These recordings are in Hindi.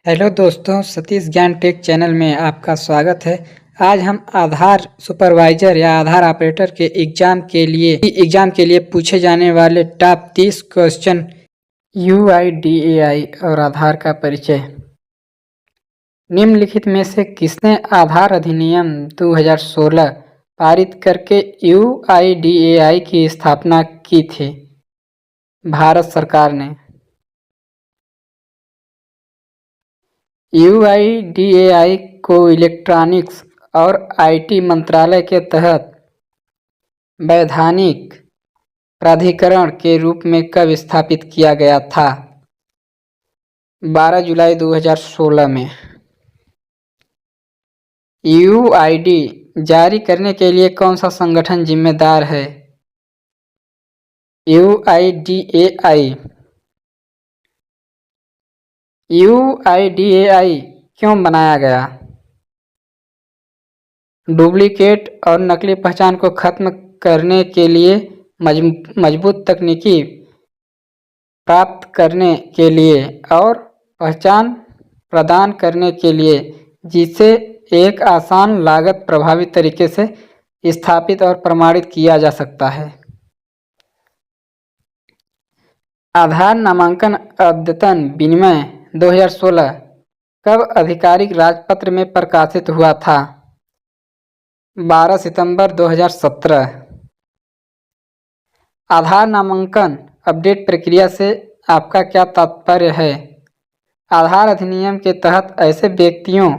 हेलो दोस्तों, सतीश ज्ञान टेक चैनल में आपका स्वागत है। आज हम आधार सुपरवाइजर या आधार ऑपरेटर के एग्जाम के लिए पूछे जाने वाले टॉप 30 क्वेश्चन UIDAI और आधार का परिचय। निम्नलिखित में से किसने आधार अधिनियम 2016 पारित करके UIDAI की स्थापना की थी? भारत सरकार ने। UIDAI को इलेक्ट्रॉनिक्स और IT मंत्रालय के तहत वैधानिक प्राधिकरण के रूप में कब स्थापित किया गया था? 12 जुलाई 2016 में। UID जारी करने के लिए कौन सा संगठन जिम्मेदार है? UIDAI। UIDAI क्यों बनाया गया? डुप्लीकेट और नकली पहचान को खत्म करने के लिए, मजबूत तकनीकी प्राप्त करने के लिए और पहचान प्रदान करने के लिए, जिसे एक आसान, लागत प्रभावी तरीके से स्थापित और प्रमाणित किया जा सकता है। आधार नामांकन अद्यतन विनिमय 2016 कब आधिकारिक राजपत्र में प्रकाशित हुआ था? 12 सितंबर 2017। आधार नामांकन अपडेट प्रक्रिया से आपका क्या तात्पर्य है? आधार अधिनियम के तहत ऐसे व्यक्तियों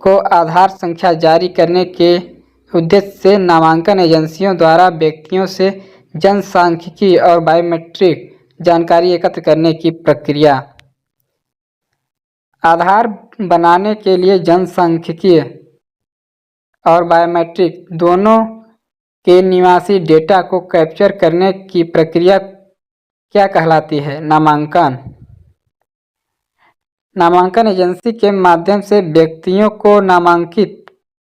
को आधार संख्या जारी करने के उद्देश्य से नामांकन एजेंसियों द्वारा व्यक्तियों से जनसांख्यिकी और बायोमेट्रिक जानकारी एकत्र करने की प्रक्रिया। आधार बनाने के लिए जनसांख्यिकी और बायोमेट्रिक दोनों के निवासी डेटा को कैप्चर करने की प्रक्रिया क्या कहलाती है? नामांकन। नामांकन एजेंसी के माध्यम से व्यक्तियों को नामांकित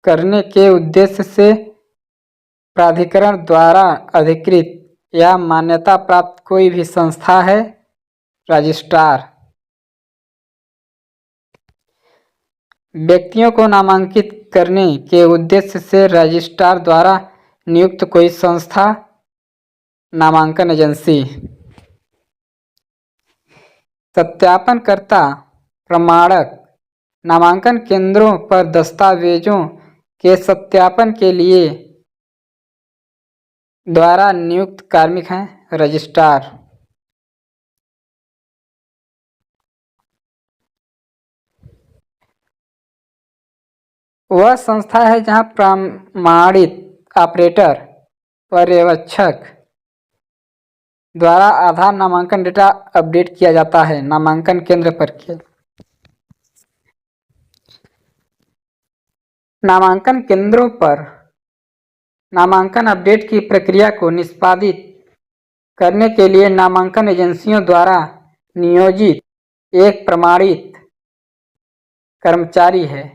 करने के उद्देश्य से प्राधिकरण द्वारा अधिकृत या मान्यता प्राप्त कोई भी संस्था है। रजिस्ट्रार। व्यक्तियों को नामांकित करने के उद्देश्य से रजिस्ट्रार द्वारा नियुक्त कोई संस्था। नामांकन एजेंसी। सत्यापनकर्ता प्रमाणक नामांकन केंद्रों पर दस्तावेजों के सत्यापन के लिए द्वारा नियुक्त कार्मिक हैं। रजिस्ट्रार। वह संस्था है जहां प्रमाणित ऑपरेटर पर्यवेक्षक द्वारा आधार नामांकन डेटा अपडेट किया जाता है। नामांकन केंद्र पर नामांकन केंद्रों पर नामांकन अपडेट की प्रक्रिया को निष्पादित करने के लिए नामांकन एजेंसियों द्वारा नियोजित एक प्रमाणित कर्मचारी है।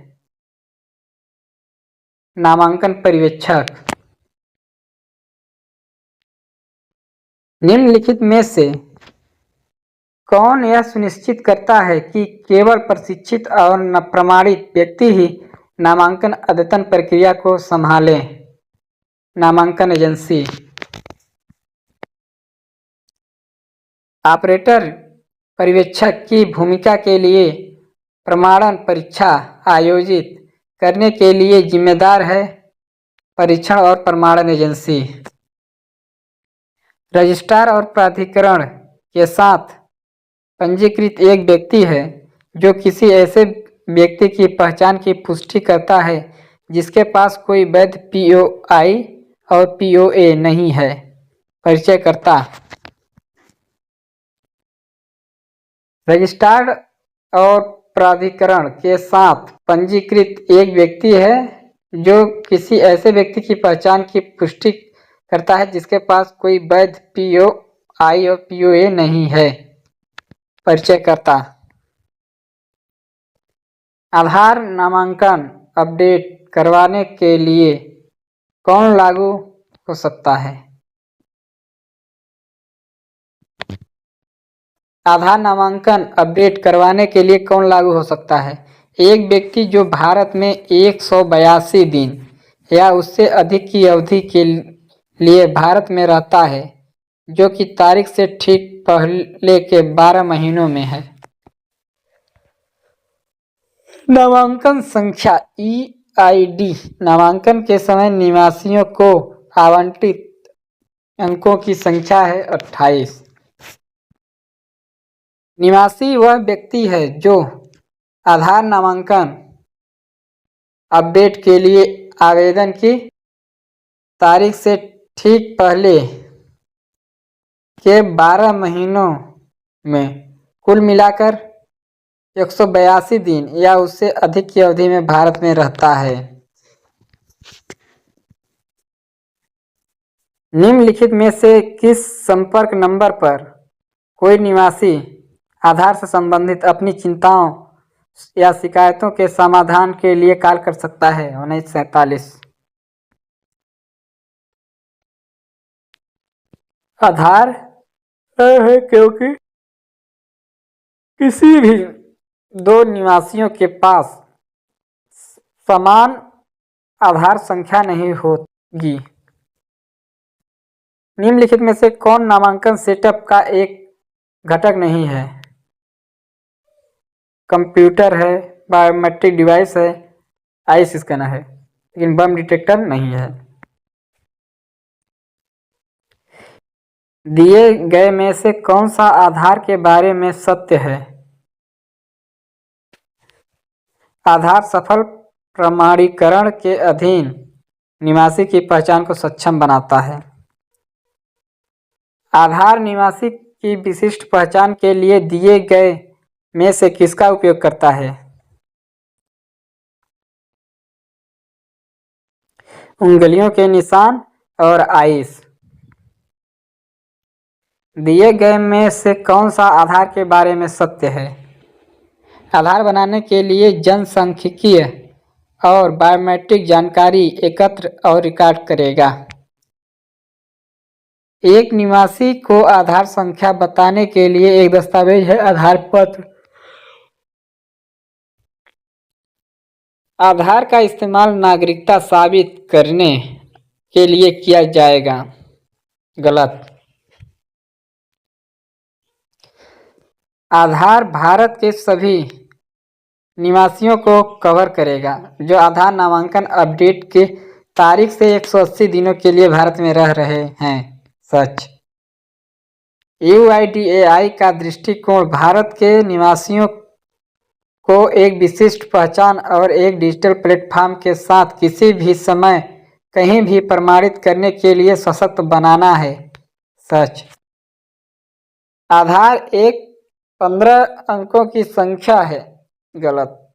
नामांकन पर्यवेक्षक। निम्नलिखित में से कौन यह सुनिश्चित करता है कि केवल प्रशिक्षित और प्रमाणित व्यक्ति ही नामांकन अद्यतन प्रक्रिया को संभालें? नामांकन एजेंसी। ऑपरेटर पर्यवेक्षक की भूमिका के लिए प्रमाणन परीक्षा आयोजित करने के लिए जिम्मेदार है परीक्षण और प्रमाणन एजेंसी। रजिस्ट्रार और प्राधिकरण के साथ पंजीकृत एक व्यक्ति है जो किसी ऐसे व्यक्ति की पहचान की पुष्टि करता है जिसके पास कोई वैध POI और POA नहीं है। परिचयकर्ता। रजिस्ट्रार और प्राधिकरण के साथ पंजीकृत एक व्यक्ति है जो किसी ऐसे व्यक्ति की पहचान की पुष्टि करता है जिसके पास कोई वैध POI और POA नहीं है। परिचयकर्ता। आधार नामांकन अपडेट करवाने के लिए कौन लागू हो सकता है? आधार नामांकन अपडेट करवाने के लिए कौन लागू हो सकता है? एक व्यक्ति जो भारत में 182 दिन या उससे अधिक की अवधि के लिए भारत में रहता है, जो कि तारीख से ठीक पहले के 12 महीनों में है। नामांकन संख्या EID नामांकन के समय निवासियों को आवंटित अंकों की संख्या है 28। निवासी वह व्यक्ति है जो आधार नामांकन अपडेट के लिए आवेदन की तारीख से ठीक पहले के 12 महीनों में कुल मिलाकर 182 दिन या उससे अधिक की अवधि में भारत में रहता है। निम्नलिखित में से किस संपर्क नंबर पर कोई निवासी आधार से संबंधित अपनी चिंताओं या शिकायतों के समाधान के लिए कॉल कर सकता है? 1947। आधार है क्योंकि किसी भी दो निवासियों के पास समान आधार संख्या नहीं होगी। निम्नलिखित में से कौन नामांकन सेटअप का एक घटक नहीं है? कंप्यूटर है, बायोमेट्रिक डिवाइस है, आइस स्कैनर है, लेकिन बम डिटेक्टर नहीं है। दिए गए में से कौन सा आधार के बारे में सत्य है? आधार सफल प्रमाणीकरण के अधीन निवासी की पहचान को सक्षम बनाता है। आधार निवासी की विशिष्ट पहचान के लिए दिए गए में से किसका उपयोग करता है? उंगलियों के निशान और आइस। दिए गए में से कौन सा आधार के बारे में सत्य है? आधार बनाने के लिए जनसांख्यिकीय और बायोमेट्रिक जानकारी एकत्र और रिकॉर्ड करेगा। एक निवासी को आधार संख्या बताने के लिए एक दस्तावेज है आधार पत्र। आधार का इस्तेमाल नागरिकता साबित करने के लिए किया जाएगा। गलत। आधार भारत के सभी निवासियों को कवर करेगा जो आधार नामांकन अपडेट के तारीख से 180 दिनों के लिए भारत में रह रहे हैं। सच। UIDAI का दृष्टिकोण भारत के निवासियों को एक विशिष्ट पहचान और एक डिजिटल प्लेटफॉर्म के साथ किसी भी समय कहीं भी प्रमाणित करने के लिए सशक्त बनाना है। सच। आधार एक 15 अंकों की संख्या है। गलत।